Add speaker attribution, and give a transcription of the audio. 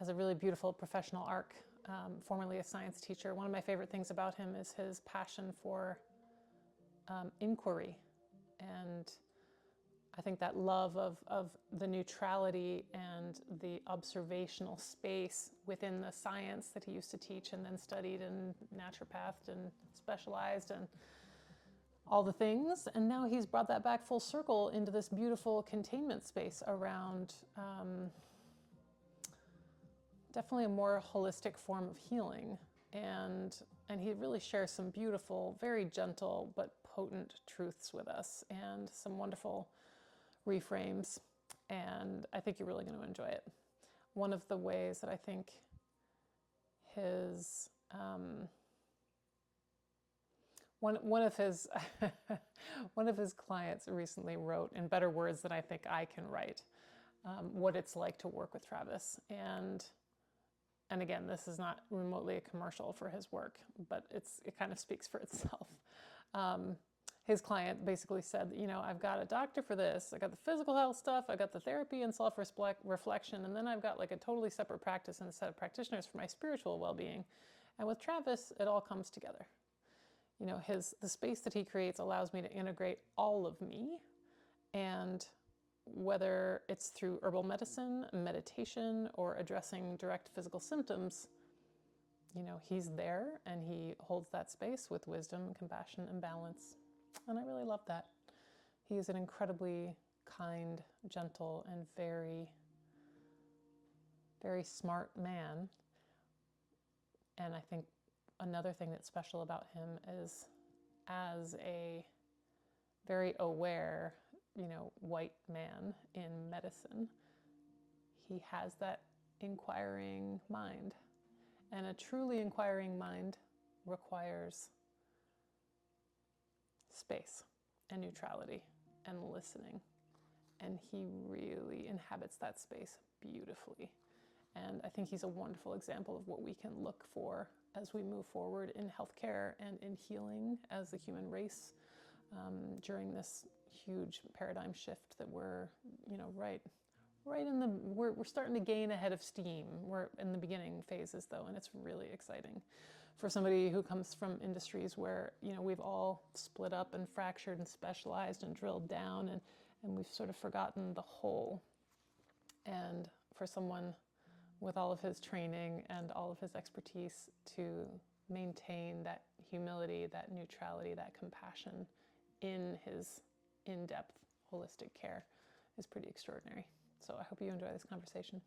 Speaker 1: has a really beautiful professional arc, formerly a science teacher. One of my favorite things about him is his passion for inquiry. And I think that love of the neutrality and the observational space within the science that he used to teach and then studied and naturopathed and specialized and all the things. And now he's brought that back full circle into this beautiful containment space around definitely a more holistic form of healing. And he really shares some beautiful, very gentle but potent truths with us and some wonderful reframes. And I think you're really going to enjoy it. One of the ways that I think his one of his one of his clients recently wrote in better words than I think I can write what it's like to work with Travis. And again, this is not remotely a commercial for his work, but it kind of speaks for itself. His client basically said, you know, I've got a doctor for this, I got the physical health stuff, I got the therapy and self-reflection, and then I've got like a totally separate practice and a set of practitioners for my spiritual well-being. And with Travis, it all comes together. You know, the space that he creates allows me to integrate all of me, and whether it's through herbal medicine, meditation, or addressing direct physical symptoms, you know, he's there and he holds that space with wisdom, compassion, and balance. And I really love that. He is an incredibly kind, gentle, and very, very smart man. And I think another thing that's special about him is, as a very aware, you know, white man in medicine, he has that inquiring mind. And a truly inquiring mind requires space and neutrality and listening. And he really inhabits that space beautifully. And I think he's a wonderful example of what we can look for as we move forward in healthcare and in healing as the human race during this huge paradigm shift that we're, you know, right in the, we're starting to gain ahead of steam. We're in the beginning phases though, and it's really exciting. For somebody who comes from industries where, you know, we've all split up and fractured and specialized and drilled down, and we've sort of forgotten the whole. And for someone with all of his training and all of his expertise to maintain that humility, that neutrality, that compassion in his in-depth holistic care is pretty extraordinary. So I hope you enjoy this conversation.